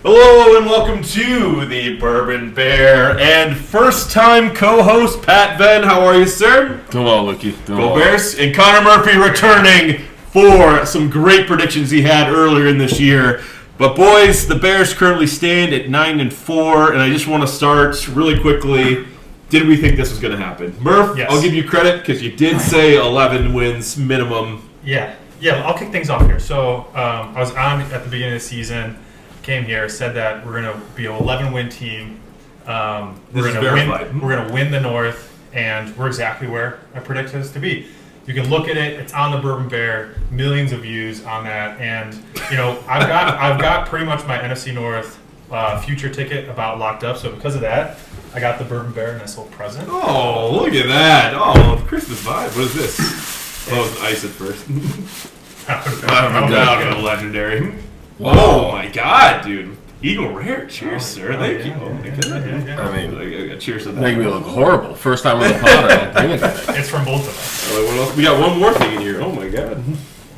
Hello and welcome to the Bourbon Bear and first-time co-host Pat Venn. How are you, sir? Doing well, Lucky. Go Bears. And Connor Murphy returning for some great predictions he had earlier in this year. But boys, the Bears currently stand at 9-4, and I just want to start really quickly. Did we think this was going to happen? Murph, Yes. I'll give you credit because you did say 11 wins minimum. Yeah, I'll kick things off here. So I was on at the beginning of the season, came here, said that we're going to be an 11-win team. We're This is going verified. to win. We're going to win the North, and we're exactly where I predicted us to be. You can look at it; it's on the Bourbon Bear, millions of views on that, and I've got pretty much my NFC North future ticket about locked up. So because of that, I got the Bourbon Bear nice little present. Oh, look at that. Oh, Christmas vibe. What is this? Oh, it's ice at first. I'm down to legendary. Oh my god, dude. Eagle Rare. Cheers, sir. Thank you. Oh my god. Yeah. I mean, Cheers to that. make me look horrible. First time on the pod, I don't think anything. It's from both of us. What else? We got one more thing in here. Oh my god.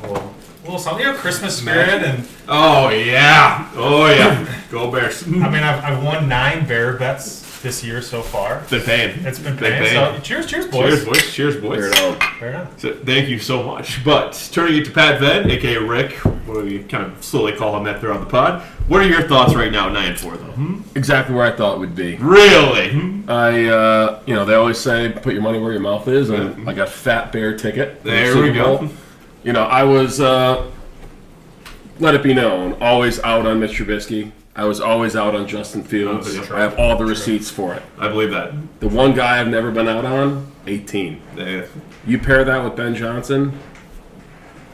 A little something, Christmas spirit, and Oh yeah. Oh yeah. Go Bears. I mean, I've won 9 bear bets this year so far. Been paying. It's been Been paying. So cheers, boys. Cheers, boys. Cheers, boys. Fair enough. Fair enough. So, thank you so much. But turning it to Pat Venn, aka Rick, what we kind of slowly call him that throughout the pod. What are your thoughts right now, 9-4 though? Exactly where I thought it would be. Really? They always say put your money where your mouth is, and I got Fat Bear ticket. for the There Super we go. Bowl. I was, let it be known, always out on Mitch Trubisky. I was always out on Justin Fields. Oh, yeah. I have all the receipts for it. I believe that. The one guy I've never been out on, 18. You pair that with Ben Johnson,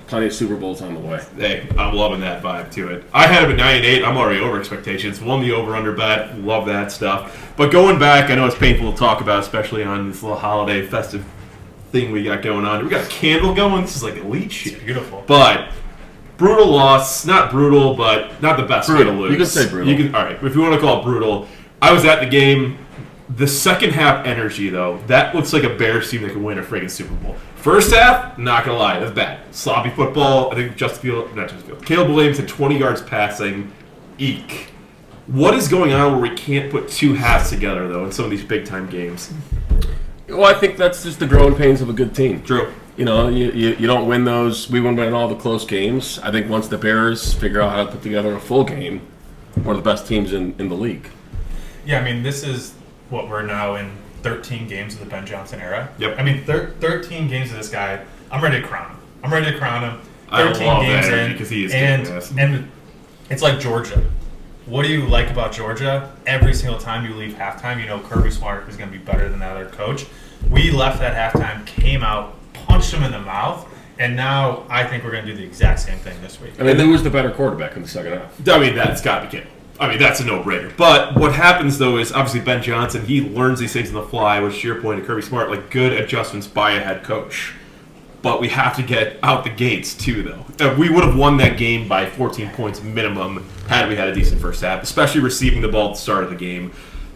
plenty of Super Bowls on the way. Hey, I'm loving that vibe to it. I had him at 9-8. I'm already over expectations. Won the over-under bet. Love that stuff. But going back, I know it's painful to talk about, especially on this little holiday festive thing we got going on. We got a candle going. This is like elite shit. It's beautiful. But brutal loss. Not brutal, but not the best way to Brutal. lose. You can say brutal. All right, if you want to call it brutal. I was at the game. The second half energy, though, that looks like a Bears team that could win a friggin' Super Bowl. First half, not gonna lie, that's bad. Sloppy football. I think Caleb Williams had 20 yards passing. Eek. What is going on where we can't put two halves together, though, in some of these big-time games? Well, I think that's just the growing pains of a good team. True. You don't win those. We wouldn't win all the close games. I think once the Bears figure out how to put together a full game, one of the best teams in the league. Yeah, I mean, this is what we're now in 13 games of the Ben Johnson era. Yep. I mean, 13 games of this guy. I'm ready to crown him. I 13 love that games energy in, because he is and kicking ass. and it's like Georgia. What do you like about Georgia? Every single time you leave halftime, you know Kirby Smart is going to be better than that other coach. We left at halftime, came out, punched him in the mouth, and now I think we're going to do the exact same thing this week. I mean, who was the better quarterback in the second half? I mean, that's got to be Kittle. I mean, that's a no-brainer. But what happens, though, is obviously Ben Johnson, he learns these things on the fly, which, to your point, Kirby Smart, like good adjustments by a head coach. But we have to get out the gates, too, though. We would have won that game by 14 points minimum had we had a decent first half, especially receiving the ball at the start of the game.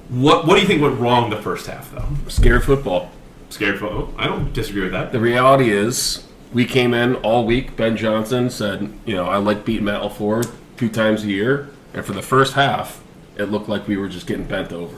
What do you think went wrong the first half, though? Scared football. Scared football? I don't disagree with that. The reality is, we came in all week. Ben Johnson said, I like beating Matt LaFleur 2 times a year. And for the first half, it looked like we were just getting bent over.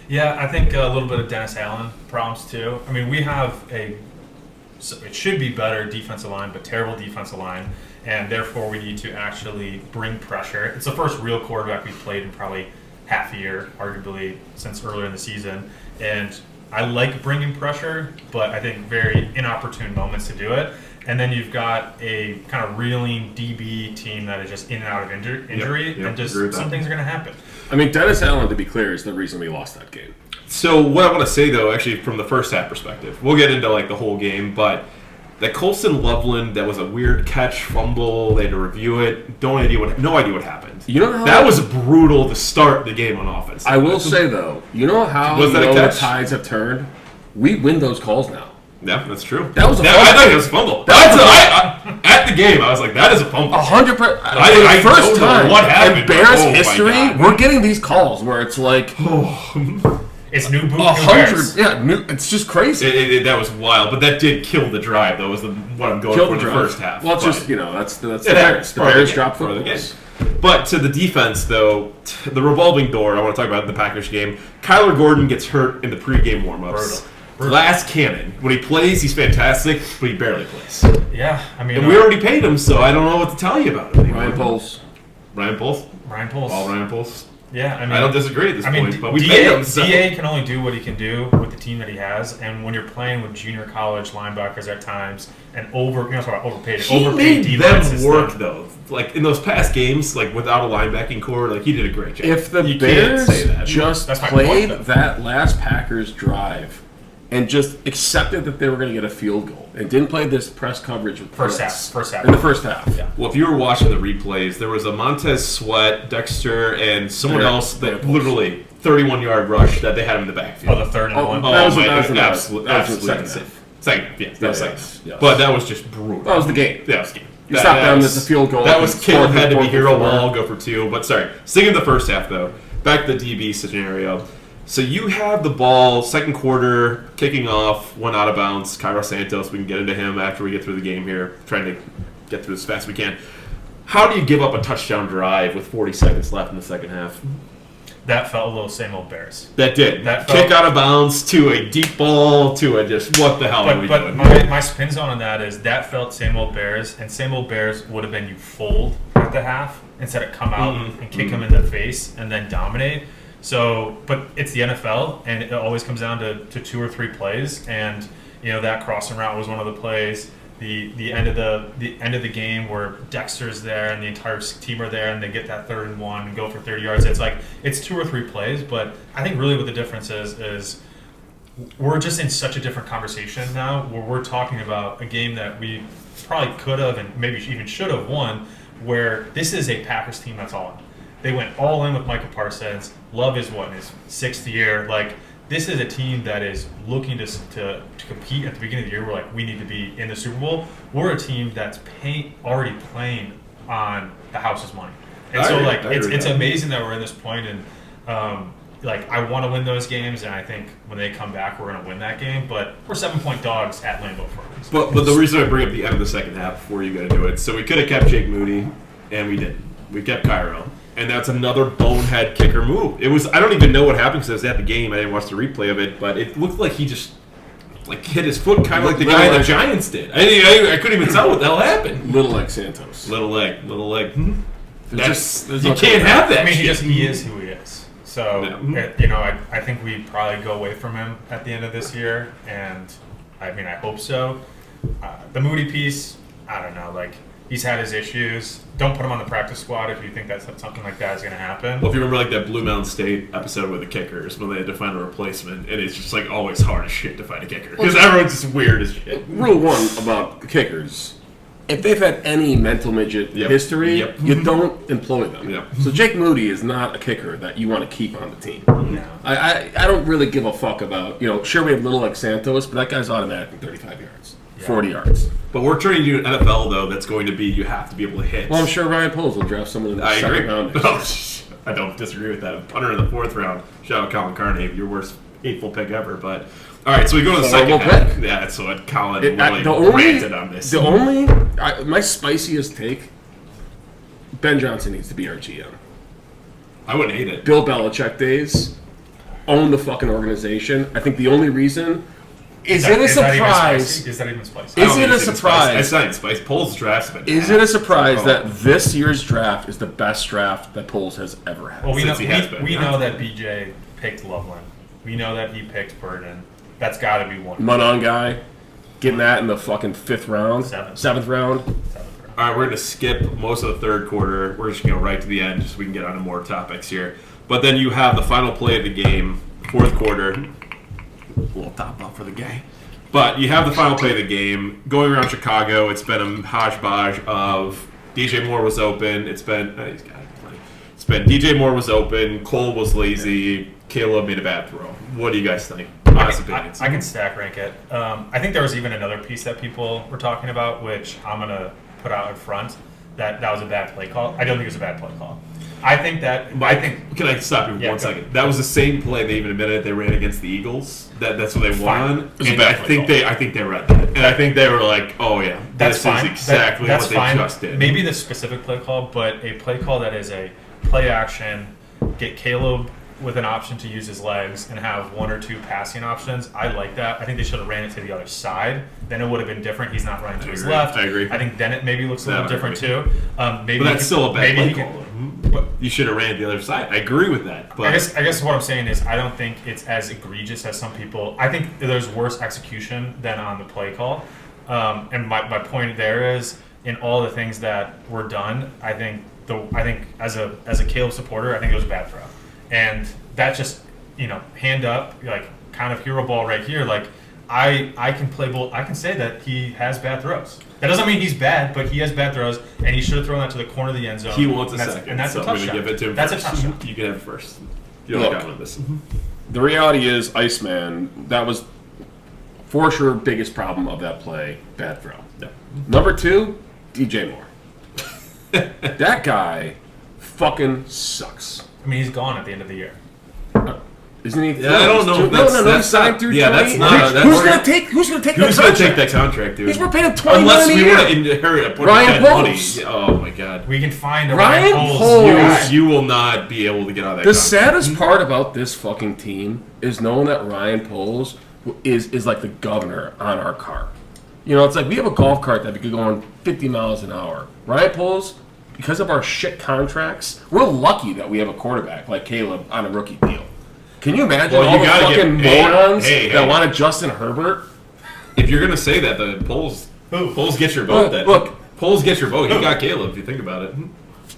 Yeah, I think a little bit of Dennis Allen problems, too. I mean, we have it should be better defensive line, but terrible defensive line. And therefore, we need to actually bring pressure. It's the first real quarterback we've played in probably half a year, arguably, since earlier in the season. And I like bringing pressure, but I think very inopportune moments to do it. And then you've got a kind of reeling DB team that is just in and out of injury, Yep, and just agree with some that. things are going to happen. I mean, Dennis Allen, to be clear, is the reason we lost that game. So what I want to say, though, actually, from the first half perspective, we'll get into like the whole game, but that Colston Loveland, that was a weird catch fumble. They had to review it. No idea what happened. You know how that was brutal to start the game on offense. I will say, though, you know how Was that a the catch? tides have turned? We win those calls now. Yeah, that's true. That was a I fumble. thought it was a fumble. At the game, I was like, that is a fumble. 100%. For I the first don't know time what happened, in Bears but oh my history, God. we're getting these calls where it's like It's new boot, new 100. Bears. Yeah, it's just crazy. That was wild, but that did kill the drive. That was what I'm going Killed for the the drive. first half. Well, it's But just that's the it Bears. happens. The Part of the Bears game. drop Part of the footballs. game. But to the defense, though, the revolving door, I want to talk about in the Packers game. Kyler Gordon gets hurt in the pregame warmups. Brutal. Glass cannon. When he plays, he's fantastic, but he barely plays. Yeah, I mean, And we already paid him, so I don't know what to tell you about him. Ryan Poles. Ryan Poles? Ryan Poles. All Ryan Poles? Yeah, I mean, I don't disagree at this I mean, point, but we paid him. So. DA can only do what he can do with the team that he has, and when you're playing with junior college linebackers at times and overpaid He made them work, though. Like, in those past games, like, without a linebacking core, like, he did a great job. If the You can't say Bears that. just That's my played point, though. that last Packers drive and just accepted that they were going to get a field goal and didn't play this press coverage with First Prince half. in the first half. Yeah. Well, if you were watching the replays, there was a Montez Sweat, Dexter, and someone Yeah. else that literally 31-yard rush that they had him in the backfield. Oh, the third and Oh, one. that was my the God, second absolutely half. insane. Second, yeah, that was second. Yes. But that was just brutal. That was the game. That was the game. You stopped them as a field goal. That was Caleb had to be hero ball. ball, go for two. But sorry, sticking to the first half though. Back to the DB scenario. So you have the ball, second quarter, kicking off, one out of bounds. Cairo Santos, we can get into him after we get through the game here, trying to get through as fast as we can. How do you give up a touchdown drive with 40 seconds left in the second half? That felt a little same old Bears. That did. That Kick felt- out of bounds to a deep ball to a just, what the hell are we But doing? my spin zone on that is that felt same old Bears, and same old Bears would have been you fold at the half instead of come out and kick them in the face and then dominate. So, but it's the NFL, and it always comes down to 2 or 3 plays, and that crossing route was one of the plays. The end of the game where Dexter's there and the entire team are there, and they get that 3rd and 1 and go for 30 yards. It's like it's 2 or 3 plays, but I think really what the difference is we're just in such a different conversation now where we're talking about a game that we probably could have and maybe even should have won, where this is a Packers team that's all in. They went all in with Micah Parsons. Love is in his 6th year. Like, this is a team that is looking to compete at the beginning of the year. We're like, we need to be in the Super Bowl. We're a team that's already playing on the house's money. And I so, agree. like, I agree it's with that. amazing that we're in this point, and I want to win those games, and I think when they come back, we're going to win that game. But we're 7-point dogs at Lambeau for a reason. But the reason I bring up the end of the second half before you go to it, so we could have kept Jake Moody, and we didn't. We kept Cairo, and that's another bonehead kicker move. It was, I don't even know what happened because I was at the game. I didn't watch the replay of it, but it looked like he just hit his foot, kind of like the guy the Giants did. I couldn't even tell what the hell happened. Little like Santos. Little leg. There's You can't have that. I mean, shit. he is who he is. So, I think we probably go away from him at the end of this year, and I hope so. The Moody piece, I don't know. Like, he's had his issues. Don't put him on the practice squad if you think that something like that is going to happen. Well, if you remember, like that Blue Mountain State episode with the kickers when they had to find a replacement, and it's just like always hard as shit to find a kicker because everyone's just weird as shit. Rule 1 about the kickers: if they've had any mental midget history, Yep. you don't employ them. Yep. So Jake Moody is not a kicker that you want to keep on the team. No. I don't really give a fuck about, sure we have little like Santos, but that guy's automatically 35 yards, 40 yards. But we're turning to an NFL though that's going to be you have to be able to hit. Well, I'm sure Ryan Poles will draft someone in the I second agree. round. I don't disagree with that. Punter in the 4th round. Shout out Colin Carney, your worst hateful pick ever. But all right, so we go to the Horrible second half. pick. Yeah, that's what Colin The really only, ranted on this. my spiciest take: Ben Johnson needs to be our GM. I wouldn't hate it. Bill Belichick days, own the fucking organization. I think the only reason is it a surprise. Is that even spicy? I don't Is think it a it's even surprise? spicy. It's not even spicy. Poles draft's been Is bad. it a surprise Oh. that this year's draft is the best draft that Poles has ever had? Well, we know, Since he has been, we yeah. know that BJ picked Loveland. We know that he picked Burden. That's got to be one. Manon guy, getting that in the fucking 5th round, Seventh. 7th round. All right, we're going to skip most of the 3rd quarter. We're just going to go right to the end just so we can get on to more topics here. But then you have the final play of the game, 4th quarter. A little top up for the guy. But you have the final play of the game. Going around Chicago, it's been a hodgepodge of DJ Moore was open. It's been DJ Moore was open. Cole was lazy. Caleb made a bad throw. What do you guys think? Honest opinions. I can stack rank it. I think there was even another piece that people were talking about, which I'm going to put out in front, that was a bad play call. I don't think it was a bad play call. I think that Can I stop you for Yeah, 1 go. second? That was the same play they even admitted they ran against the Eagles. That's what they Fine. won. was a And bad I play think call. I think they read that, and I think they were like, "Oh yeah, that's this fine. is exactly That's what they fine. just did." Maybe the specific play call, but a play call that is a play action, get Caleb with an option to use his legs and have 1 or 2 passing options. I like that. I think they should have ran it to the other side. Then it would have been different. He's not running to his agree. left. I agree. I think then it maybe looks a little That I different agree. too. Maybe But that's still a bad maybe play he call. can- But you should have ran it the other side. I agree with that. But I guess what I'm saying is I don't think it's as egregious as some people. I think there's worse execution than on the play call. And my point there is in all the things that were done, I think as a Caleb supporter, I think it was a bad throw. And that just, hand up, like kind of hero ball right here, like I can play both. I can say that he has bad throws. That doesn't mean he's bad, but he has bad throws, and he should have thrown that to the corner of the end zone. he wants a and that's, second, and that's so a I'm going touchdown. to give it to him. That's first. a touchdown. You can have it first. You don't Look. got on this. The reality is, Iceman, that was for sure biggest problem of that play, bad throw. Yeah. Number 2, DJ Moore. That guy fucking sucks. I mean, he's gone at the end of the year. Isn't he? Yeah, I don't know. No, That's- no, that's he's signed not- through yeah, 20. that's not- that's- Who's gonna take that Who's going to contract? take that contract, dude? He's we're paying him $20 Unless million we a want year. to inherit a bunch Ryan of dead money. Poles. Oh my god. We can find a Ryan Ryan Poles. guy. You will not be able to get out of that The contract. saddest part about this fucking team is knowing that Ryan Poles is like the governor on our car. It's like we have a golf cart that we could go on 50 miles an hour. Ryan Poles, because of our shit contracts, we're lucky that we have a quarterback like Caleb on a rookie deal. Can you imagine Well, all you the gotta fucking get- hey, morons hey, that hey. wanted Justin Herbert? If you're going to say that, the polls get your vote. Then Look. polls get your vote. You got Caleb. If you think about it.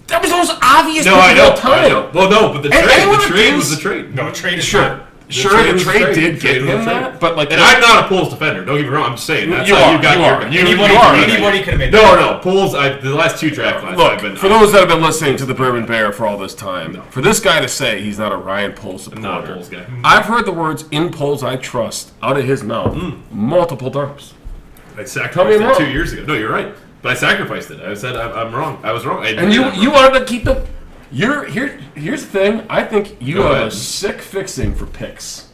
That was the most obvious No, pick I of know. all time. I know. Well, no, but the And trade anyone that was gives- the trade. No, trade is Sure. not. Sure, trade the was trade trade. did Trade get was him trade. that, but like And I'm not a Poles defender. Don't get me wrong. I'm just saying that's You how are, you got you your are. guy. Anybody could have made that. No. Poles. The last 2 draft classes Look, I've been. for those that have been listening to the Bourbon Bear for all this time, for this guy to say he's not a Ryan Poles supporter, not a Poles guy. I've heard the words "in Poles I trust" out of his mouth multiple times. I Tell sacrificed me it I'm 2 wrong. years ago. No, you're right. But I sacrificed it. I said I'm wrong. I was wrong. I And admit I'm you wrong. wanted to keep the. Here's the thing. I think you Go have ahead. a sick fixing for picks.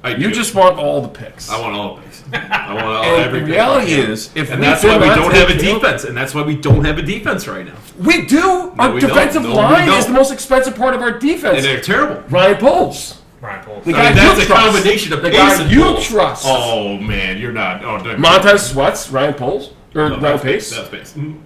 You You just want all the picks. I want all of these. I want all And every the pick. reality is, if And we that's did why we not don't take have a Caleb- defense. And that's why we don't have a defense right now. We do. Our we don't. defensive No, we line is don't. the most expensive part of our defense. And they're terrible. Ryan Poles. Ryan Poles. The I guy mean, that's you a trust. combination of the pace guy and you Poles. trust. Oh man, you're not. Oh, no. Montez Sweats, Ryan Poles, or No, Ryan that's Pace. That's Pace. Mhm.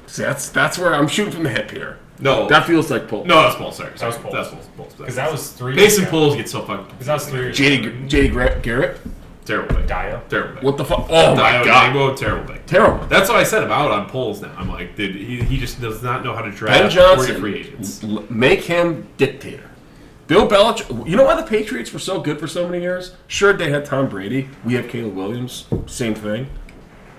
See, that's where I'm shooting from the hip here. No, That feels like Poles. no, that's Paul. Sorry, That was Poles. That's Paul. Because that was 3 Pace years and ago. Poles get so fucking. Because that was 3 years JD Garrett. Terrible pick. Dio. Terrible pick. What the fuck? Oh my Dio god. Dangbo, terrible pick. Terrible. That's what I said about on Poles now. I'm like, dude, he just does not know how to Ben draft or get Johnson, free agents. make him dictator. Bill Belichick. You know why the Patriots were so good for so many years? Sure, they had Tom Brady. We have Caleb Williams. Same thing.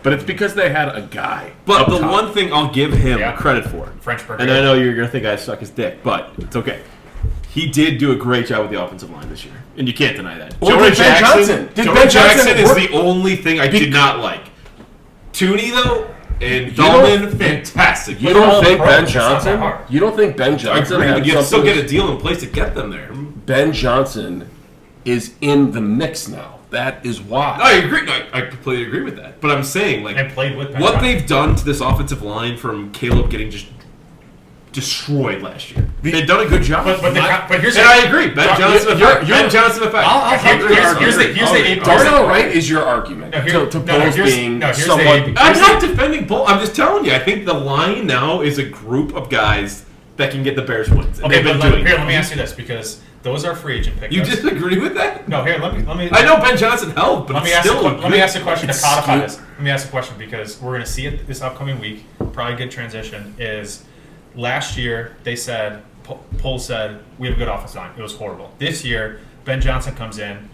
But it's because they had a guy. But up the top. one thing I'll give him Yeah. credit for, French Burger. and I know you're gonna think I suck his dick, but it's okay. He did do a great job with the offensive line this year, and you can't deny that. Well, Jonah did Ben Johnson- did Jonah Ben Johnson Jackson is work- the only thing I did not like. Tooney though, and don't- Dahlman, fantastic. You They're all don't think pros. Ben It's not that Johnson? hard. You don't think Ben I Johnson agree, had but you have to still something? get a deal in place to get them there. Ben Johnson is in the mix now. That is why. I agree. I completely agree with that. But I'm saying, like, And played with Ben what Johnson. they've done to this offensive line from Caleb getting just destroyed last year. They've done a good job. But here's and the- I agree. Ben Johnson effect. Ben Johnson effect. Here's the Darnell Wright is your argument No, here- to no, Poles here's- being no, here's somewhat. the- I'm not defending Bull. I'm just telling you. I think the line now is a group of guys that can get the Bears wins. And Okay, they've been but doing here, it. let me ask you this, because those are free agent pickups. You disagree with that? No, here, let me. I know Ben Johnson helped, but Let me it's ask. still Let me ask a question to it's codify skewed. this. Let me ask a question because we're going to see it this upcoming week. Probably a good transition is last year they said Poles said we have a good offensive line. It was horrible. This year Ben Johnson comes in,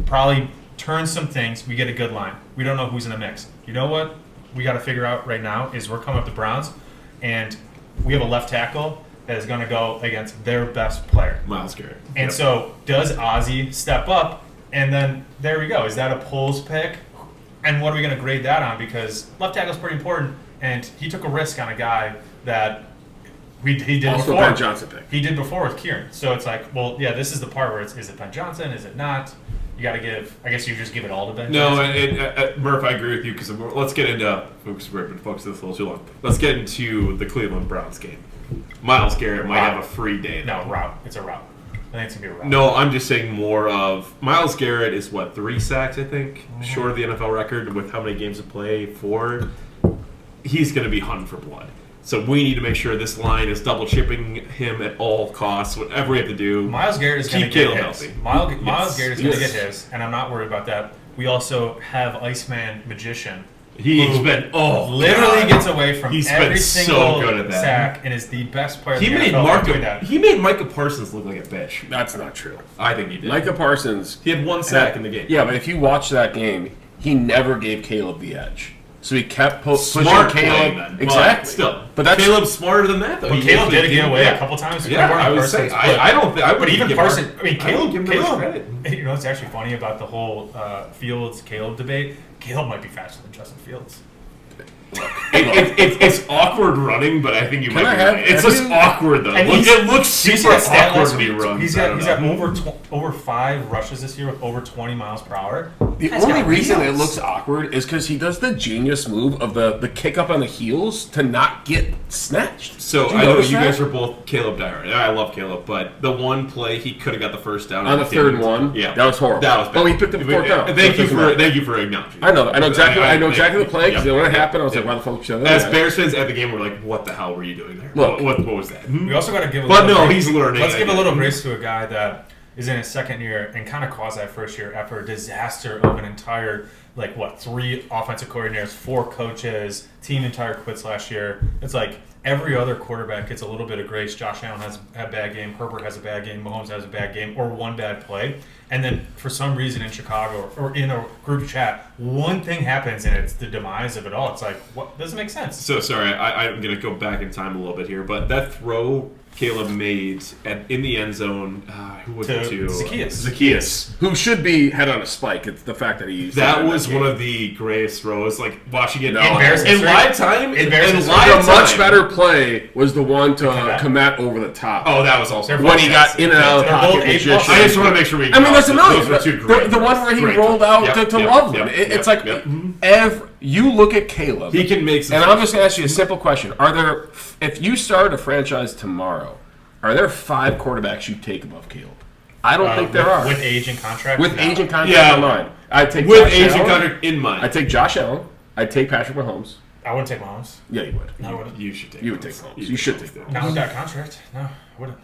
probably turns some things. We get a good line. We don't know who's in the mix. You know what we got to figure out right now is we're coming up the Browns, and we have a left tackle that is going to go against their best player. Miles Garrett. And so, does Ozzie step up? And then there we go. Is that a Poles pick? And what are we going to grade that on? Because left tackle is pretty important, and he took a risk on a guy that He did Also, before. Ben Johnson pick. He did before with Kieran. So it's like, well, yeah, this is the part where it's, is it Ben Johnson? Is it not? You got to give. I guess you just give it all to Ben No, Johnson. Murph, I agree with you because let's get into focus this a little too long. Let's get into the Cleveland Browns game. Myles Garrett might have a free day. No, route. It's a route. I think it's gonna be a route. No, I'm just saying more of Myles Garrett is what 3 sacks, I think, short of the NFL record with how many games to play. 4. He's going to be hunting for blood. So we need to make sure this line is double chipping him at all costs, whatever we have to do. Myles Garrett is going to Keep get Caleb his. healthy. Myles Garrett is going to Yes. get his, and I'm not worried about that. We also have Iceman Magician. He's who been literally God. gets away from He's every been so single good at that. sack and is the best player. He in the made NFL doing that. Micah Parsons look like a bitch. That's not true. I think he did. Micah Parsons. He had 1 sack in the game. Yeah, but if you watch that game, he never gave Caleb the edge. So he kept pushing Smart Caleb. playing then. Exactly. But still, But that's Caleb's smarter than that, though. But He Caleb actually did get away yeah. a couple times. Yeah, More than I would say. Parsons, but- I don't think. I But wouldn't even give Parsons, Mark- I mean, I wouldn't give him that much Caleb. credit. You know, it's actually funny about the whole Fields Caleb debate. Caleb might be faster than Justin Fields. It's awkward running, but I think you might I be have- right. It's have just you- awkward though. And It looks Did you see super that stat awkward last when he week? runs. He's I got don't know. over 5 rushes this year with over 20 miles per hour. The Guy's only got reason it wheels. looks awkward is because he does the genius move of the kick up on the heels to not get snatched. So Did I know notice you that? guys are both Caleb Dyer. I love Caleb, but the one play he could have got the first down On the and third didn't. one? Yeah, That was horrible. That was bad. Oh, he picked up the fourth down. So Thank it you doesn't for matter. acknowledging. I know exactly. I know exactly the play because yeah, when it yeah, happened, I was like, yeah. "Why the fuck should I?" As Bears fans at the game, we're like, "What the hell were you doing there? Look. what was that?" We also got to give a But little no, grace. he's learning. Let's give a little again. grace to a guy that is in his second year and kind of quasi first year after a disaster of an entire, 3 offensive coordinators, 4 coaches, team entire quits last year. It's like every other quarterback gets a little bit of grace. Josh Allen has a bad game, Herbert has a bad game, Mahomes has a bad game, or one bad play. And then for some reason in Chicago or in a group chat, one thing happens and it's the demise of it all. It's like, what doesn't make sense. So sorry, I'm going to go back in time a little bit here, but that throw Caleb made in the end zone, who was it to? Zacchaeus. who should be head on a spike. It's the fact that he used That it in was game. one of the greatest throws. Like watching it No. in Embarrassing. live time. In In live The much time. better play was the one to Komet. Komet over the top. Oh, that was also They're when he got in and out of the They're pocket both A+. magician. I just want to make sure we. I mean, listen, those were no, two great the one where he great rolled throws. out Yep, to yep, Loveland. yep, It's yep, like yep. you look at Caleb, He can make some. and I'm just going to ask you a simple question: Are there, if you started a franchise tomorrow, are there 5 quarterbacks you take above Caleb? I don't think there are. With age and contract. With no. age and contract Yeah. in mind, I'd take with Josh Asian Allen. contract in mind. I'd take Josh Allen. I'd take Patrick Mahomes. I wouldn't take Mahomes. Yeah, you would. No, I wouldn't. You should take. You would take Mahomes. You should take Mahomes. Not with that contract. No, I wouldn't.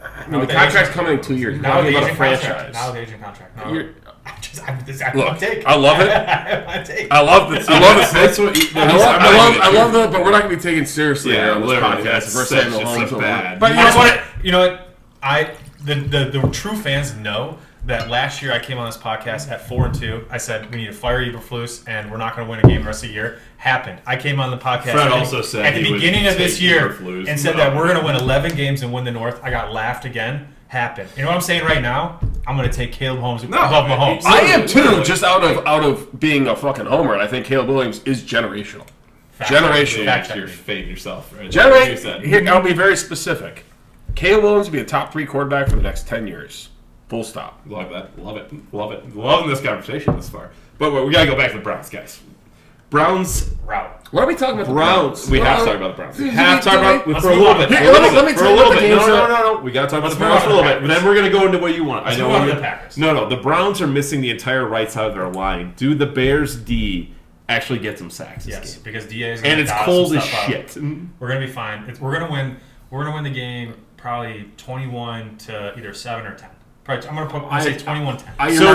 I mean, the contract's coming in 2 years. We're Now with talking the about a Asian contract. franchise. Now with the Asian contract. No. You're- I Look, want to take. I love it. I want to take. I love this. I love this. That's what. I love the, but we're not going to be taken seriously Yeah, here on this literally, podcast. that's If we're such saying a Mahomes over. bad- But you I know just what? want to, you know what? The true fans know that last year I came on this podcast at 4-2. I said we need to fire Eberflus and we're not going to win a game the rest of the year. Happened. I came on the podcast. Fred also said at the he would beginning of this take year Eberflus. and said that we're going to win 11 games and win the North. I got laughed again. Happened. You know what I'm saying right now? I'm going to take Caleb Holmes above Mahomes. I am too, Literally. just out of being a fucking homer, and I think Caleb Williams is generational. Fact. Generational. Fact You're check. fading yourself. Right? You Generate. said. Here, I'll be very specific. Caleb Williams will be a top 3 quarterback for the next 10 years. Full stop. Love that. Love it. Love it. Loving this conversation this far. But we got to go back to the Browns, guys. Browns. Route. Why are we talking about the Browns. We have to talk about the Browns. We have to talk about Let's for a move little on. bit. Here, For a little let me bit. tell For a you little what the bit. games are. No. We got to talk about the Let's Browns for a move on little to bit. the Then we're going to go into what you want. Let's I know move on to we're the gonna- Packers. No. The Browns are missing the entire right side of their line. Do the Bears D actually get some sacks this Yes, game? because DA is And gonna it's dial cold some as stuff up. shit. We're gonna be fine. We're gonna win. We're gonna win the game probably 21 to either 7 or 10. Probably, I'm gonna say 21-10. So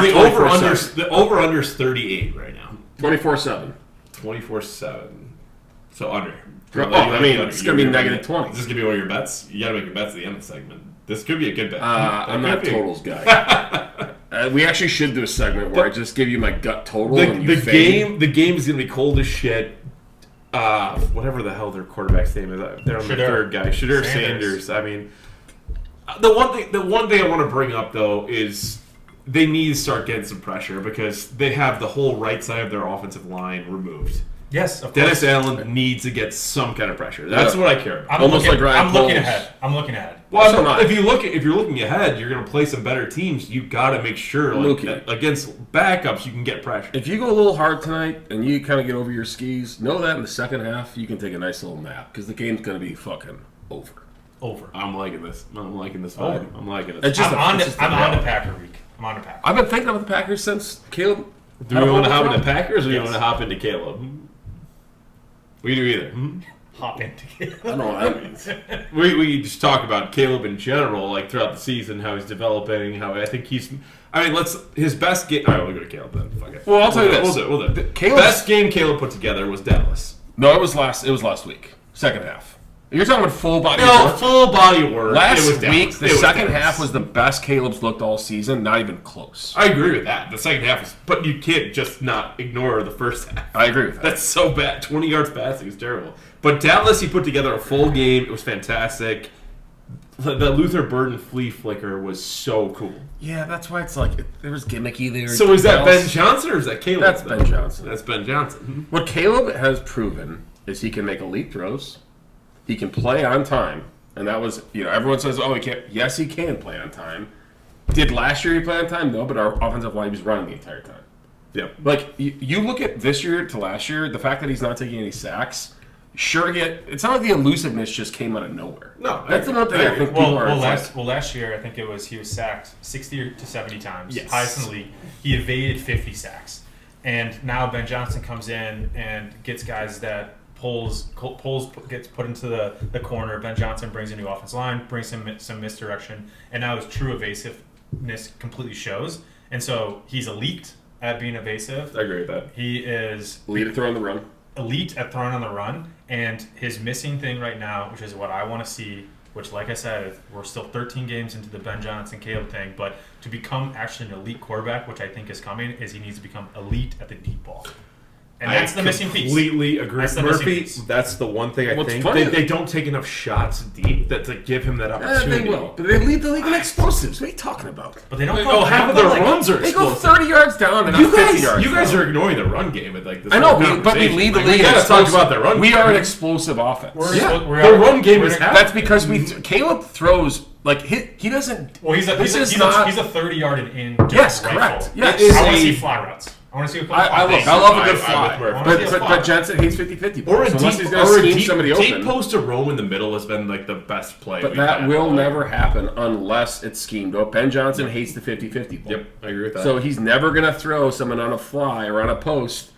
the over-under is 38 right now. 24/7. 24/7. So under. Oh, I mean, it's gonna be negative 20. This is gonna be one of your bets. You gotta make your bets at the end of the segment. This could be a good bet. I'm That not a could be. totals guy. We actually should do a segment where I just give you my gut total and you fade. The game is gonna be cold as shit. Whatever the hell their quarterback's name is, they're on the Shedeur. third guy, Shedeur Sanders. Sanders. I mean, the one thing I want to bring up though is they need to start getting some pressure because they have the whole right side of their offensive line removed. Yes, of course. Dennis Allen needs to get some kind of pressure. That's Yeah. what I care about. Almost like Ryan I'm looking Poles. ahead. I'm looking ahead. Well, So am I. if you're looking ahead, you're going to play some better teams. You got to make sure, like, Mookie. against backups, you can get pressure. If you go a little hard tonight and you kind of get over your skis, know that in the second half you can take a nice little nap because the game's going to be fucking over. Over. I'm liking this. I'm liking this Over. vibe. I'm liking it. It's just I'm it's just on a- to Packer week. I'm on to Packer. I've been thinking of the Packers since Caleb. Do we want to hop into Packers? Packers or do you Yes. want to hop into Caleb? We do either. Hop into I don't know what that means. We just talk about Caleb in general, like throughout the season, how he's developing, how I think he's. I mean, his best game. All right, we'll go to Caleb then. Fuck it. Well, I'll tell you We'll this. do it. Caleb's- Best game Caleb put together was Dallas. No, it was last week. Second half. You're talking about full body No, work. full body work. Last it was Dallas. week, the It was second Dallas. half was the best Caleb's looked all season. Not even close. I agree with that. The second half was, but you can't just not ignore the first half. I agree with that. That's so bad. 20 yards passing is terrible. But Dallas, he put together a full game. It was fantastic. The Luther Burden flea flicker was so cool. Yeah, that's why it's like there was gimmicky there. So is that Dallas- Ben Johnson or is that Caleb? That's Ben Johnson. That's Ben Johnson. What Caleb has proven is he can make elite throws. He can play on time. And that was, everyone says, oh, he can't. Yes, he can play on time. Did last year he play on time? No, but our offensive line was running the entire time. Yep. Like, you look at this year to last year, the fact that he's not taking any sacks, sure, it's not like the elusiveness just came out of nowhere. No, That's the one thing I think Well, people are. last year I think he was sacked 60 to 70 times, Yes. highest in the league. He evaded 50 sacks, and now Ben Johnson comes in and gets guys that Poles gets put into the corner. Ben Johnson brings a new offensive line, brings some misdirection, and now his true evasiveness completely shows. And so he's elite at being evasive. I agree with that. He is lead it throw on the run. elite at throwing on the run, and his missing thing right now, which is what I want to see, which, like I said, we're still 13 games into the Ben Johnson Caleb thing, but to become actually an elite quarterback, which I think is coming, is he needs to become elite at the deep ball. And that's the missing piece. Completely agree. That's the missing Murphy, piece. that's the one thing I What's think. funny- They don't take enough shots deep to give him that They opportunity. will. But they lead the league in explosives. What are you talking about? But they don't Like, go half of their like, runs are They go explosive. 30 yards down and You not 50 guys, yards you guys down. are ignoring the run game. Like this I know, whole but we conversation. lead the Like, league. We in gotta talk explosive- about their run. We game. are an explosive offense. The run game is happening. That's because Caleb throws like he doesn't. Well, he's a This is 30-yard and in. Yes, rifle. correct. Yes. It is I want to a- see fly routes. I want to see a couple I fly routes. love a good I'm fly, with Murphy. but Jensen hates 50-50. Or a so unless he's deep, going to or a scheme deep, somebody deep open. post to Rome in the middle has been like the best play. But we've that had. will never happen unless it's schemed up. Ben Johnson hates the 50-50 ball. Yep, I agree with that. So he's never going to throw someone on a fly or on a post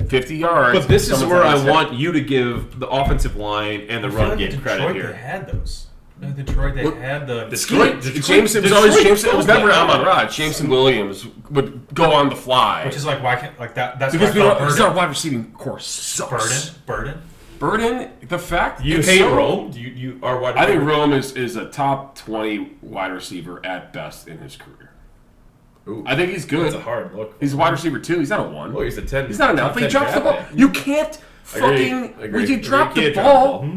50 yards. but this is someone's where not I gonna want you to give the offensive line and the I feel run like game Detroit, credit They here. had those. Detroit, they had the. Detroit, Detroit- Jameson was Detroit always Jameson. It was built never that Amon out. Rod. Jameson Williams would go on the fly. Which is like why can't like that? That's because why I felt because our Burden. wide receiving core sucks. Burden. Burden, the fact You it's hate so- Rome? You are wide I think receiver? Rome is a top 20 wide receiver at best in his career. Ooh, I think he's good. that's a hard look. He's a wide receiver too. He's not a one. Oh, he's a 10. He's not an top alpha. He 10 drops the draft ball. pick. You can't fucking when you drop the ball.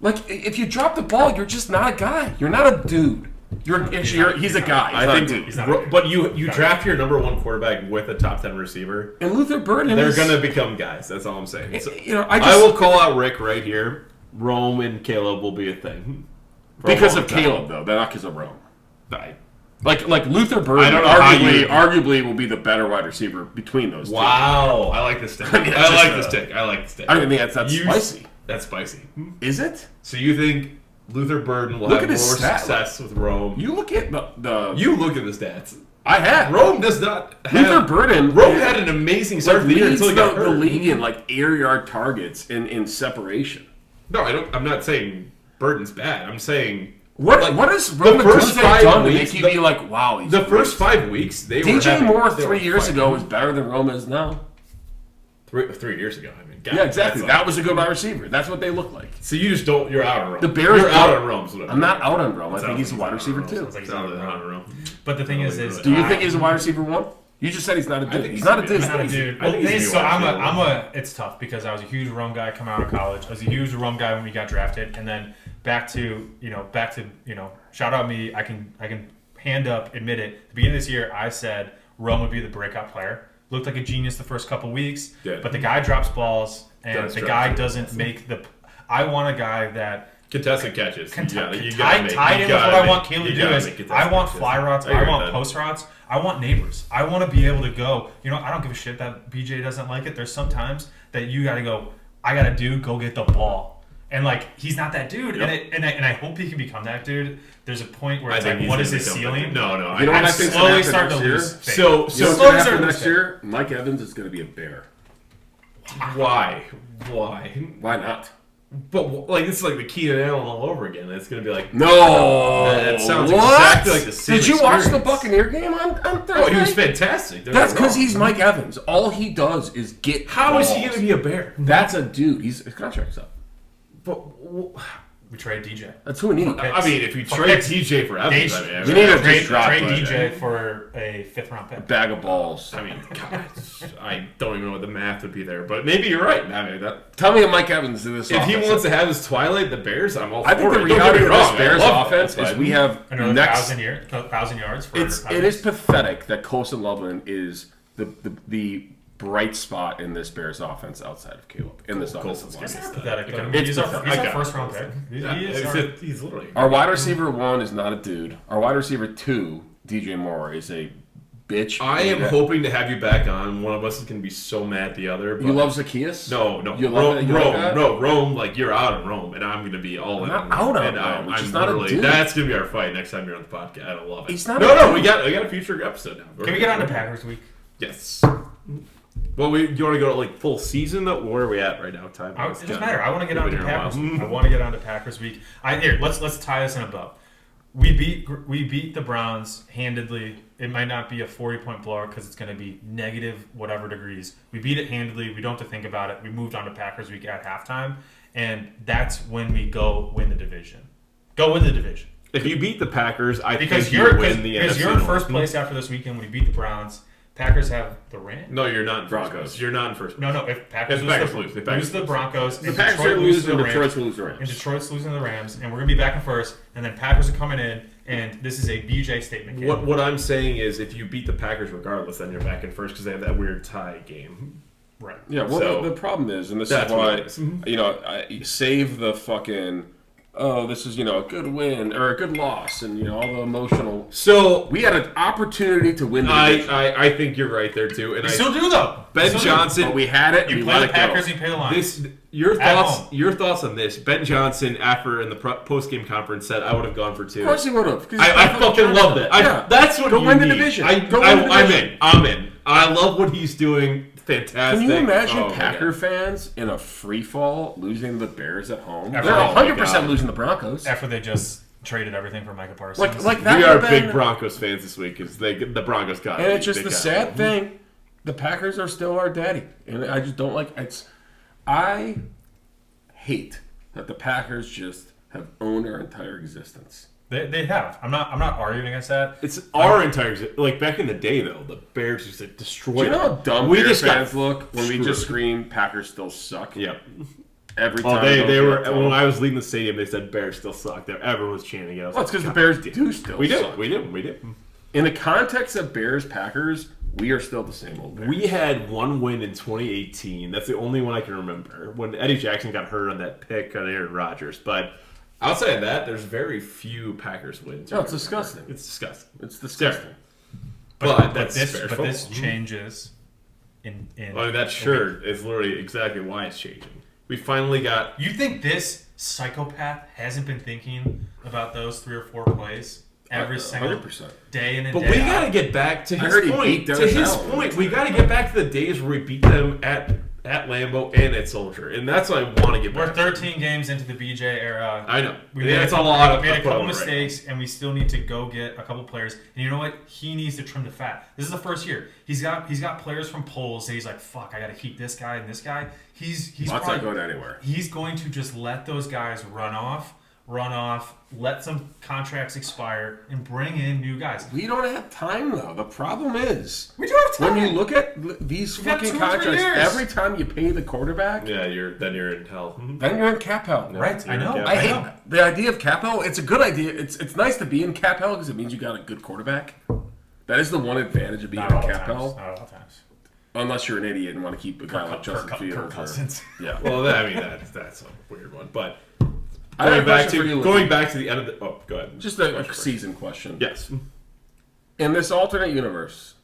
Like if you drop the ball, you're just not a guy. You're not a dude. He's a guy. He's I not think, a dude. He's not a- but you draft your number one quarterback with a top 10 receiver. And Luther Burden, They're is, gonna become guys. That's all I'm saying. So, I I will call out Rick right here. Rome and Caleb will be a thing for a because long of time. Caleb though, not because of Rome. I- Like Luther Burden, I don't know how arguably will be the better wide receiver between those two. Wow, I like this take. I mean, I that's like just this take. I like this take. I don't think that's You- spicy. That's spicy. Is it? So you think Luther Burden will Look have at more his stat success with Rome? You look at the You look at the stats. I have Rome does not have... Luther Burden. Rome had an amazing start to the year leads until he got the hurt. league in like air yard targets in separation. No, I don't. I'm not saying Burden's bad. I'm saying What Like, what has the Roman first Tunze 5 done to weeks, make you be like, wow? He's the great? first 5 weeks they were DJ having- Moore they 3 were years fighting. ago was better than Rome is now. 3 years ago. I mean, God, Yeah, exactly. that's like- That was a good wide receiver. That's what they look like. So you just don't. You're out on Rome. The Bears You're out don't- on Rome. So I'm not out on Rome. I think Sounds he's a like wide he's receiver out on too. Sounds like he's Sounds out like on on Rome. But the thing is Do you think he's a wide receiver one? You just said he's not a dude. think He's he's not a a dude. He's not a dude. I Well, think he's so gonna be I'm wide a. It's tough because I was a huge Rome guy coming out of college. I was a huge Rome guy when we got drafted, and then back to shout out me. I can hand up admit it. At the beginning of this year, I said Rome would be the breakout player. looked like a genius the first couple weeks, Yeah. but the guy drops balls, and Does the drop guy balls. doesn't make the. I want a guy that Contested catches. tied in with gotta what I want make- Caleb you to do gotta is make contested I want catches. fly routes, agree I with want that. post routes, I want neighbors. I want to be able to go. I don't give a shit that BJ doesn't like it. There's some times that you got to go. I got to go get the ball, and like he's not that dude. Yep. And I hope he can become that dude. There's a point where I it's think like, he's what gonna is his become that ceiling? dude. No. You know what I'm I think's slowly gonna starting to happen lose. next faith. So You know what's Slowly going to happen starting to next lose year? Mike Evans is going to be a Bear. Why? Why not? But like this is like the Keenan Allen all over again. It's gonna be like No. That sounds What? exactly like the same Did you watch the experience. Buccaneer game on Thursday? oh, he was fantastic. Don't That's get me because wrong. he's Mike Evans. All he does is get How is he balls. gonna be a Bear? That's a dude. His contract's up. But We trade DJ. That's who we need. I mean, if you For trade picks. TJ for Evans, I mean, We need to trade just drop DJ for a 5th round pick. Bag of balls. I mean, God, I don't even know what the math would be there, but maybe you're right. I mean, that Tell me if Mike Evans in this if he offense. wants to have his Twilight, the Bears, I'm all for I think it. the Don't get reality me of wrong, this Bears I love offense that, is but- we have Another next. 1,000 yards for It is pathetic that Colson Loveland is the bright spot in this Bears offense outside of Caleb in this offensive line. It's not pathetic. though. It's He's our pathetic. first round pick. Yeah, He is he's literally. Our wide receiver 1 is not a dude. Our wide receiver 2, DJ Moore, is a bitch. I am hoping to have you back on. One of us is going to be so mad at the other. But You love Zacchaeus? No. You love that? You like Rome, that? no, Rome. Like you're out of Rome, and I'm going to be all in. not on out on and Rome, he's I'm just not a literally. dude. That's going to be our fight next time you're on the podcast. I love it. He's not No, a no. dude. We got a future episode now. Can we get on to Packers week? Yes. Well, do you want to go to like full season? Though? Where are we at right now? Time. It doesn't matter. I want to get on to Been here a while. Packers. I want to get on to Packers week. Here, let's tie this in a bow. We beat the Browns handedly. It might not be a 40-point blowout because it's going to be negative whatever degrees. We beat it handedly. We don't have to think about it. We moved on to Packers week at halftime, and that's when we go win the division. Go win the division. If you beat the Packers, I Because think you win the because NFC you're in North. first place after this weekend. When we beat the Browns, Packers have the Rams. No, you're not in first Broncos. place. You're not in first place. No. If Packers, If lose, Packers the, lose, if lose Packers the lose. Broncos, The and Packers Detroit are lose losing, to the Detroit's Rams, going to lose the and Rams. Detroit's losing to the Rams, and we're gonna be back in first, and then Packers are coming in, and this is a BJ statement. Kid. What I'm saying is, if you beat the Packers regardless, then you're back in first because they have that weird tie game. Right. Yeah, well, So- the problem is, and this is That's what why, it is. Mhm. I save the fucking, this is, a good win or a good loss and, all the emotional. So We had an opportunity to win the division. I think you're right there too. And We I, still do though. Ben Still do. Johnson. But we had it and You we play let the it Packers, go. you pay the line. Your At thoughts? home. Your thoughts on this? Ben Johnson, after in the post game conference, said I would have gone for 2. Of course he would have. I fucking love that. Yeah. That's what Go you win the need. division. I, Go win the I'm division. in. I'm in. I love what he's doing. Fantastic. Can you imagine Oh, my Packer God. fans in a free fall losing the Bears at home? After- They're oh my 100% God. losing the Broncos. After they just traded everything for Micah Parsons. Like that. We are would've been- big Broncos fans this week because the Broncos got. And it. it's just They the got sad it. thing. The Packers are still our daddy, and I just don't like it's. I hate that the Packers just have owned our entire existence. They have. I'm not arguing against that. It's our entire like back in the day though. The Bears just like, destroyed. Do you know how dumb we Bears just got fans look when we screwed. just scream Packers still suck? Yep. Every time. Oh, they those were get when told. I was leaving the stadium. They said Bears still suck. Everyone was chanting it. I was Well, it's like, because the God Bears damn. do still We do. suck. We do. We do. In the context of Bears Packers, we are still the same old Bears. We had one win in 2018. That's the only one I can remember when Eddie Jackson got hurt on that pick on Aaron Rodgers. But outside of that, there's very few Packers wins. No, it's disgusting. It's disgusting. It's disgusting. But that's this Bears but this football. changes. In I mean, that shirt is literally exactly why it's changing. We finally got. You think this psychopath hasn't been thinking about those 3 or 4 plays every single 100%. day in and But day we out? got to get back to I his heard he point. beat To Dennis his Allen. point, we got to get back to the days where we beat them at Lambeau and at Soldier, and that's what I want to get We're back. 13 games into the BJ era. I know. We Yeah, made, it's a lot of made a put couple on right mistakes, and we still need to go get a couple players. And you know what? He needs to trim the fat. This is the first year. He's got players from polls that he's like, fuck, I got to keep this guy and this guy. He's Let's not probably going anywhere. he's going to just let those guys run off, let some contracts expire, and bring in new guys. We don't have time though. The problem is We do have time. when you look at these We've got fucking 2 or 3 contracts, years. every time you pay the quarterback, Yeah, you're in hell. then you're in cap hell. Right, I know. Yeah. I hate know. the idea of cap hell. It's a good idea. It's nice to be in cap hell because it means you got a good quarterback. That is the one advantage of being Not in all cap times. hell. Not all times. Unless you're an idiot and want to keep a guy like Justin Fields. Kirk Cousins. Yeah. Well, that's a weird one. But I have a question for you, Lee. going back to the end of the. Oh, go ahead. Just a season question. Yes. In this alternate universe,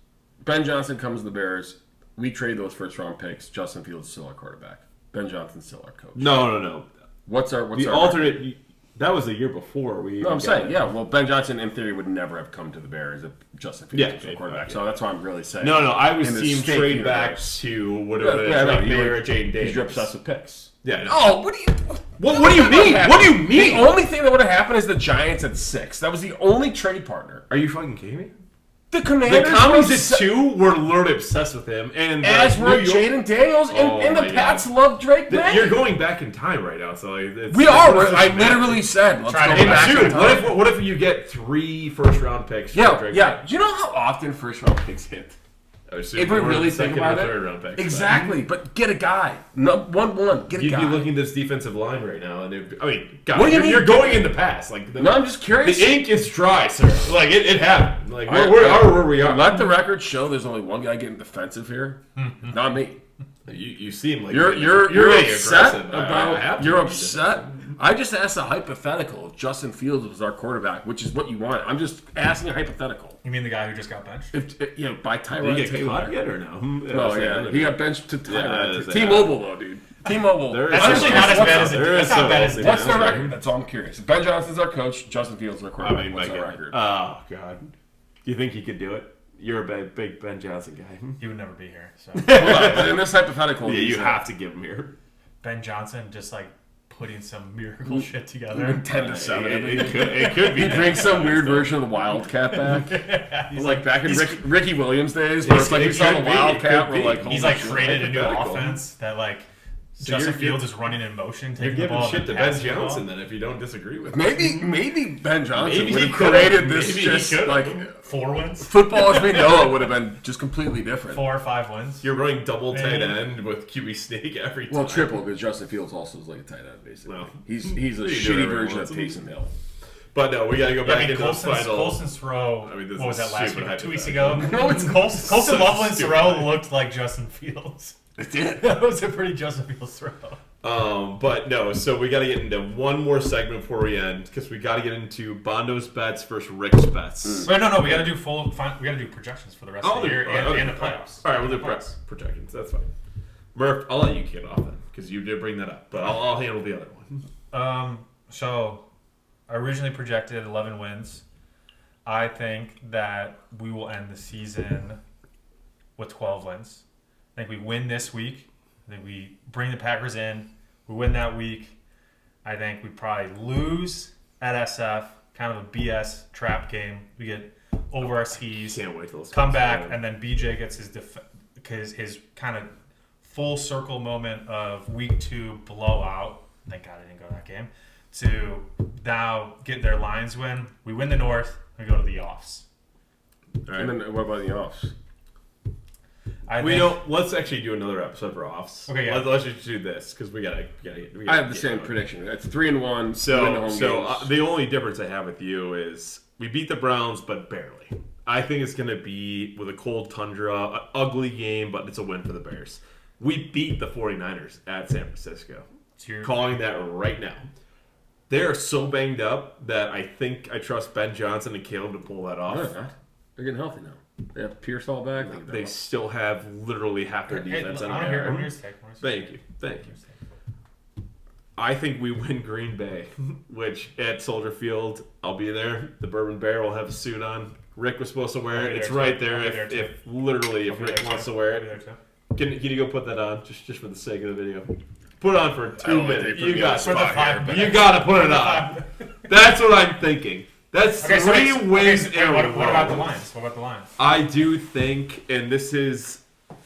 Ben Johnson comes to the Bears. We trade those first round picks. Justin Fields is still our quarterback. Ben Johnson's still our coach. No. What's our alternate? record? That was the year before we. No, I'm saying, yeah. Well, Ben Johnson, in theory, would never have come to the Bears if Justin Fields was our quarterback. yeah. So that's what I'm really saying. No. I was In the team state trade back universe. to whatever Mayer or Jane Davis. You're obsessed with picks. Yeah. No. Oh, what do you? What do you mean? What do you mean? The only thing that would have happened is the Giants at 6. That was the only trade partner. Are you fucking kidding me? The Commanders The commies were at 2 were literally obsessed with him, and as New were York- Jaden Daniels, and the my Pats God. love Drake May. You're going back in time right now, so like, it's, We are. I literally said, let's go Trying to back get in Dude, time. what if you get 3 first-round picks? for Yeah. Drake Do you know how often first round picks hit? May? If we really think about it, third-round picks, exactly. But get a guy, no, 1-1. Get a You'd guy. be looking at this defensive line right now, and God, What do you mean? you're going in the past. Like, No, I'm just curious. the ink is dry, sir. Like it happened. Like I- where we are. Let the record show there's only one guy getting defensive here, not me. You seem like You're really upset aggressive. I about. have to You're be upset. I just asked a hypothetical if Justin Fields was our quarterback, which is what you want. I'm just asking a hypothetical. You mean the guy who just got benched? If by Did Tyrod he get Taylor. cut yet or no? No, yeah, he got benched to Tyrod. Yeah, T-Mobile though, dude. T-Mobile. There is That's some- actually not as bad as it. There is That's not some bad as it. What's the Yeah. record? That's all I'm curious. Ben Johnson's our coach. Justin Fields is our I quarterback. mean, What's my our God. record? Oh God. Do you think he could do it? You're a big Ben Johnson guy. He would never be here. So Hold on, but in this hypothetical, Yeah, you he's, have to give him here. Ben Johnson just like putting some miracle shit together. 10-7. It could be. He brings some weird version of the Wildcat back. Like back in Ricky Williams days, where it's like we saw the could be, Wildcat. it We're could like, be. He's holy like shit. created a new hypothetical. offense that like So Justin you're- Fields is running in motion, You're taking the giving ball. shit to and Ben passing the ball. Johnson then if you don't disagree with Maybe Ben Johnson Maybe would he have could've. created this Maybe he just could've. like 4 wins, football as we know it would have been just completely different. 4 or 5 wins. You're running double tight Man. end with QB sneak every time. Well, triple because Justin Fields also is like a tight end basically. Well, he's a you do shitty every version once of in a- Taysom Hill. But no, we got to go Yeah, back I mean, into the final. Colson's throw. I mean, this what was is that last stupid week? 2 weeks hypothetical. ago. No, it's Colson So Laughlin's stupid. throw looked like Justin Fields. It did. That was a pretty Justin Fields throw. But no, so we got to get into one more segment before we end because we got to get into Bondo's bets versus Rick's bets. Wait, no, we got to do we got to do projections for the rest of the year and the playoffs. All right, we'll do Playoffs. projections. That's fine. Murph, I'll let you get off then because you did bring that up, but I'll handle the other one. So I originally projected 11 wins. I think that we will end the season with 12 wins. I think we win this week. I think we bring the Packers in. We win that week. I think we probably lose at SF. Kind of a BS trap game. We get over our skis. Can't wait till this Come comes back, around. and then BJ gets his kind of full circle moment of week 2 blowout. Thank God I didn't go to that game. To now get their Lions win. We win the North. We go to the offs. All right. And then what about the offs? Let's actually do another episode for offs. Okay, yeah. Let's just do this because we gotta I have the get same going. prediction. It's 3-1. win the home games. The only difference I have with you is we beat the Browns, but barely. I think it's going to be with a cold tundra, an ugly game, but it's a win for the Bears. We beat the 49ers at San Francisco. Calling that right now. They are so banged up that I think I trust Ben Johnson and Caleb to pull that off. No, they're not. They're getting healthy now. They have Pierce all back. They still have literally half their defense. I'm here to take. Thank you. I think we win Green Bay, which at Soldier Field, I'll be there. The Bourbon Bear will have a suit on. Rick was supposed to wear it. It's right there. If Rick wants to wear it, can you go put that on just for the sake of the video? Put it on for 2 minutes. You got to put it on. That's what I'm thinking. That's 3 wins in a row. What about the Lions? I do think, and this is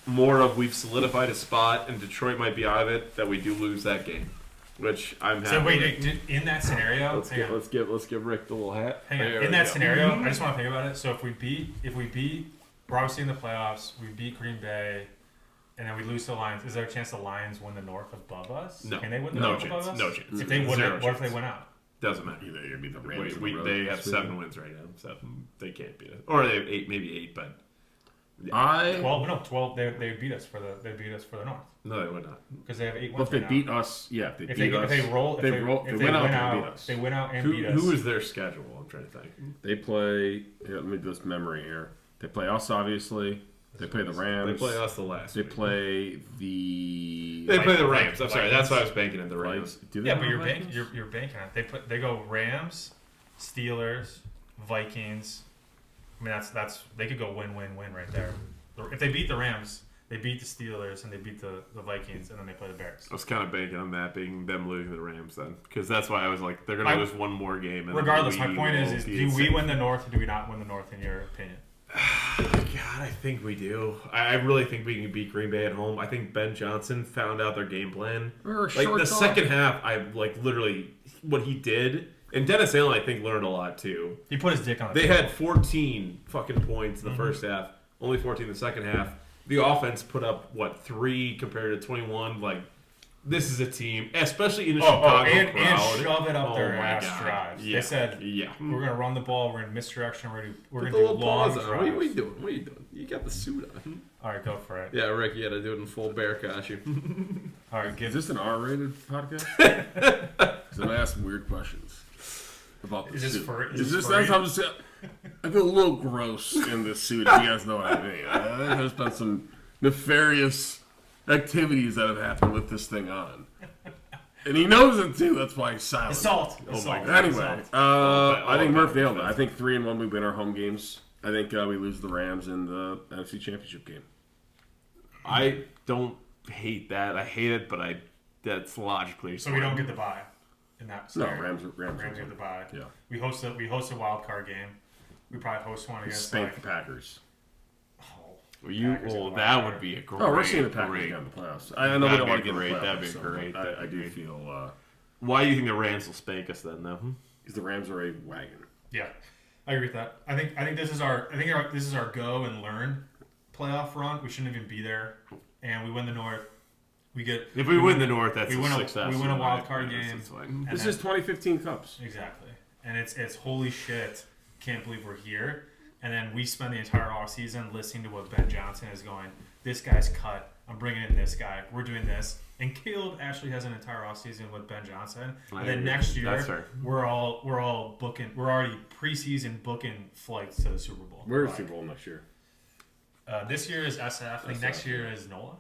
more of we've solidified a spot, and Detroit might be out of it, that we do lose that game, which I'm happy. So with. wait, in that scenario, Let's give Rick the little hat. hang on. There In we that go. scenario, I just want to think about it. So if we beat, we're obviously in the playoffs. We beat Green Bay, and then we lose to the Lions. Is there a chance the Lions win the North above us? No. Can they win the No North chance. above us? No chance. If they win, Zero what if they chance. win out? Doesn't matter. Either you're gonna beat the Rams on the road They have this 7 weekend. wins right now, so they can't beat it. Or they have 8, maybe 8, but 12. No, 12. They beat us for the North No, they would not. because they have 8 Well, wins. if they right beat now. us, yeah. If they If beat they us, if they roll, if they they, roll- if they they win out, win they out, beat us. they win out and Who, beat us. who is their schedule? I'm trying to think. They play. Here, let me do this memory here. They play us, obviously. They play the Rams. They play us the last. They week. play the. They play the Rams. Vikings. I'm sorry. That's why I was banking in the Rams. Do they Yeah, have but Vikings? you're banking on it. They go Rams, Steelers, Vikings. I mean that's they could go win right there. If they beat the Rams, they beat the Steelers and they beat the Vikings and then they play the Bears. I was kind of banking on that being them losing to the Rams then, because that's why I was like, they're gonna lose one more game. And Regardless, then my point will is be do we insane. win the North or do we not win the North in your opinion? God, I think we do. I really think we can beat Green Bay at home. I think Ben Johnson found out their game plan. We're a Like short the dog. second half, I like literally what he did, and Dennis Allen I think learned a lot too. He put his dick on the They table. had 14 fucking points in the first half, only 14 in the second half. The offense put up what 3 compared to 21. Like this is a team, especially in the Chicago and crowd. shove it up Oh their my ass God. drives. Yeah. They said Yeah. we're gonna run the ball, we're in misdirection, we're Put gonna the do little long pause drives. on. What are you doing? What are you doing? You got the suit on. All right, go for it. Yeah, Rick, you had to do it in full bear costume. All right, Is give this an R-rated podcast? Because I'm asking weird questions about the Is this suit. for- is Is this this? for I'm just. I feel a little gross in this suit. If you guys know what I mean. There's been some nefarious activities that have happened with this thing on, and he knows it too. That's why he's silent. assault. Oh assault. my God. Anyway, Assault. I think Oh, Murph that nailed it. makes I think 3-1 we win our home games. I think we lose the Rams in the NFC Championship game. I don't hate that. I hate it, but that's logically. So we don't get the bye in that. No, scenario. Rams get the bye. Yeah. We host a wild card game. We probably host one against Spank like, the Packers. oh, That Packers in the wild would card. be a great. Oh, we're seeing the Packers great. get in the playoffs. I know we That'd don't be want to get in the great. playoffs. That'd be so great. I That'd do be feel Why do you think the Rams will spank us then, though? because the Rams are a wagon. Yeah, I agree with that. I think this is our go and learn playoff run. We shouldn't even be there, and we win the North. We get If we win the North, that's we a win a- success. we win a in wild my card opinion. game. That's fine. And This then- is 2015 Cups. Exactly. And it's holy shit, can't believe we're here. And then we spend the entire offseason listening to what Ben Johnson is going, this guy's cut, I'm bringing in this guy, we're doing this. And Caleb actually has an entire offseason with Ben Johnson. I And then agree. next year, That's fair. we're all booking, we're already preseason booking flights to the Super Bowl. Where's Like, Super Bowl next year? This year is SF. I think next year is NOLA.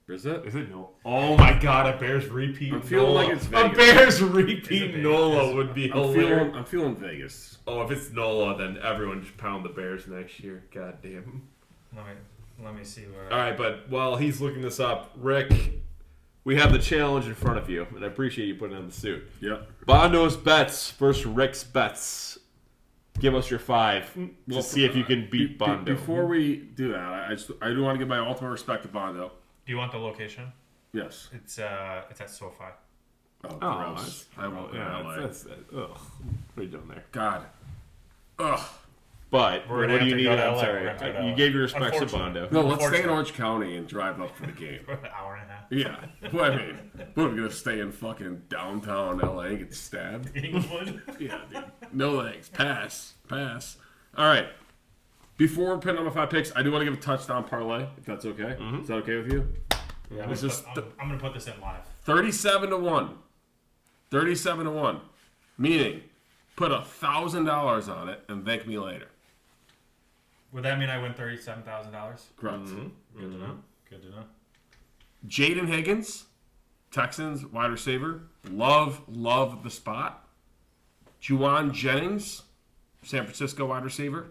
Is it? Is it no? Oh my God! A Bears repeat. I'm feeling NOLA. like it's a Vegas. Bears Is it repeat. Vegas? NOLA would be hilarious. I'm feeling Vegas. Oh, if it's NOLA, then everyone just pound the Bears next year. God damn. Let me see what. All right, but while he's looking this up, Rick, we have the challenge in front of you, and I appreciate you putting on the suit. Yep. Bondo's bets versus Rick's bets. Give us your 5 Well, to see if you can beat Bondo. Before we do that, I do want to give my ultimate respect to Bondo. Do you want the location? Yes. It's at SoFi. Oh, Oh, gross. I won't go to LA. ugh. What are you doing there? God. Ugh. But We're what gonna do have you to need? go to I'm LA. sorry. We're gonna have to go to You LA. gave your respects to Unfortunately. Bondo. No, let's stay in Unfortunately. Orange County and drive up for the game. For an hour and a half. Yeah. Well, I mean, what are we going to stay in fucking downtown LA and get stabbed? England. Yeah, dude. No thanks. Pass. All right. Before we're pinning on my 5 picks, I do want to give a touchdown parlay, if that's okay. Is that okay with you? Yeah, This is I'm gonna put this in live. 37-1. 37-1. Meaning, put $1,000 on it and thank me later. Would that mean I win $37,000? Correct. Good to know. Good to know. Jaden Higgins, Texans wide receiver. Love the spot. Juwan Jennings, San Francisco wide receiver.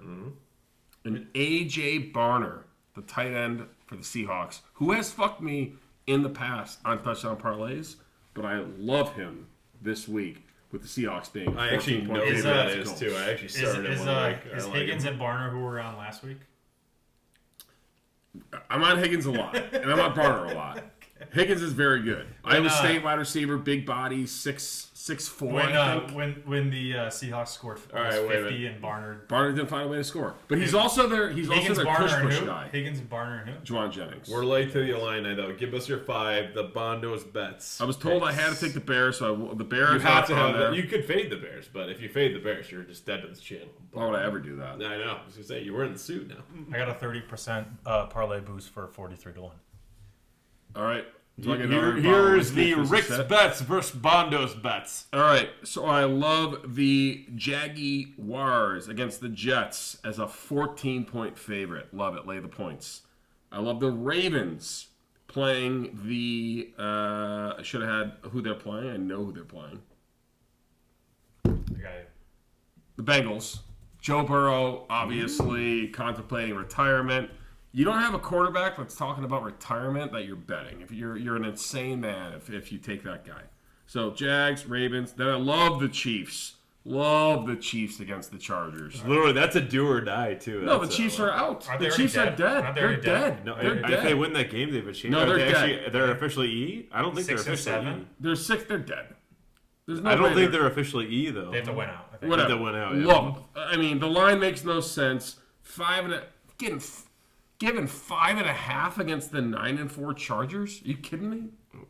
And A.J. Barner, the tight end for the Seahawks, who has fucked me in the past on touchdown parlays, but I love him this week with the Seahawks being I actually 14 know point who that that is favorites. too. I actually started Is one. I like Higgins him. and Barner who were on last week? I'm on Higgins a lot, and I'm on Barner a lot. Higgins is very good. When, Iowa State wide receiver, big body, 6'4". I think. When the Seahawks scored almost 50 and Barnard Barnard didn't find a way to score, but he's also their Higgins, push Barnard, and who? guy. Higgins, Barnard, and who? Juwan Jennings. We're late to the Illini though. Give us your 5. The Bondos bets. I was told I had to take the Bears, so the Bears. You have to are on have there. that. You could fade the Bears, but if you fade the Bears, you're just dead to this channel. Why would I ever do that? I know. I was gonna say you were in the suit now. I got a 30% parlay boost for 43-1. All right. Here's the Rick's bets versus Bondo's bets. All right, so I love the Jaguars against the Jets as a 14-point favorite. Love it. Lay the points. I love the Ravens playing the. I should have had who they're playing. I know who they're playing. Okay. The Bengals. Joe Burrow, obviously contemplating retirement. You don't have a quarterback that's talking about retirement that you're betting. If you're an insane man if you take that guy. So Jags, Ravens. Then I love the Chiefs. Love the Chiefs against the Chargers. Literally, that's a do or die too. No, the Chiefs are out. Are The they Chiefs are already dead. dead? They're dead. No, They're if dead. they win that game, they have a chance. No, Are they're they dead. actually, they're officially E. I don't think 6 they're or officially 7. E. They're 6. They're dead. There's no I way don't think they're officially E though. They have to win out. I think. Whatever. They went out, yeah. Look, I mean, the line makes no sense. Given 5.5 against the 9-4 Chargers. Are you kidding me?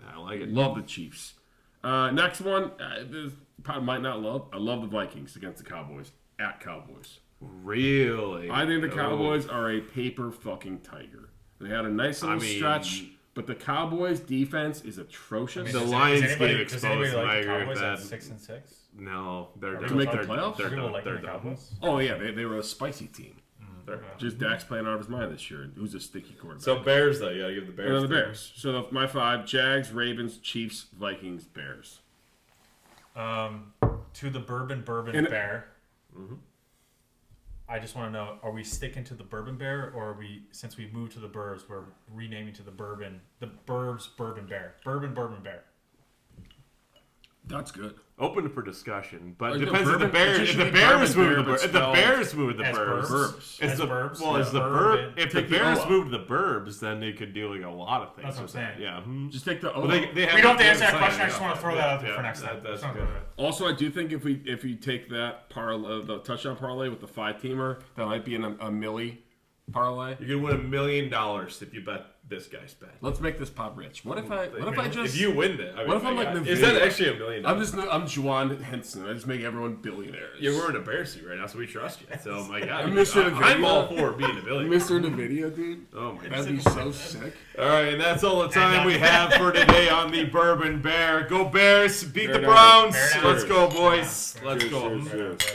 I like it. Love the Chiefs. Next one, this probably might not love. I love the Vikings against the Cowboys at Cowboys. Really? I think the Cowboys are a paper fucking tiger. They had a nice little stretch, but the Cowboys' defense is atrocious. The Lions does anybody get exposed, like and I the agree with Cowboys that. at 6-6? No, they're To make the playoffs? They're People done. like They're the done. Cowboys. Oh yeah, they were a spicy team. They're- Just Dak's playing out of his mind this year. Who's a sticky quarterback? So Bears though, you gotta give the Bears. the Bears. So my 5: Jags, Ravens, Chiefs, Vikings, Bears. To the bourbon And- bear. I just want to know: are we sticking to the bourbon bear, or are we, since we moved to the Burbs, we're renaming to the Burbs bourbon bear, bourbon bear? That's good. Open for discussion, but Or it the depends if the bourbon- Bears. it If should the be Bears bourbon move the bear, If but the spelled Bears move the as Burbs, Burbs. It's As the Burbs, well, yeah. as the Bourbon. If the Take the Bears O out. move to the Burbs, then they could do like a lot of things. That's what I'm with that. saying. Yeah. Just take the O. Well, they We don't have to answer that question. I just want to throw that out there Yeah, for next time. that's Sounds good. Also, I do think if you take that parlay, the touchdown parlay with the 5-teamer, that might be a milli parlay. You can win $1 million if you bet this guy's bet. Let's make this pop rich. What if I just If you win it, I mean, What if I'm my like God. the is video- that actually $1 million? I'm Juwan Henson. I just make everyone billionaires. You're wearing a bear suit right now, so we trust you. So my God, I'm Mr. I'm Nvidia. all for being a billionaire. Mr. Nvidia, dude. Oh my God. That'd be so sick. All right, and that's all the time we have for today on the Bourbon Bear. Go Bears, beat Bear the down. Browns. Bear down. Let's go, boys. Let's Cheers, go. cheers, cheers.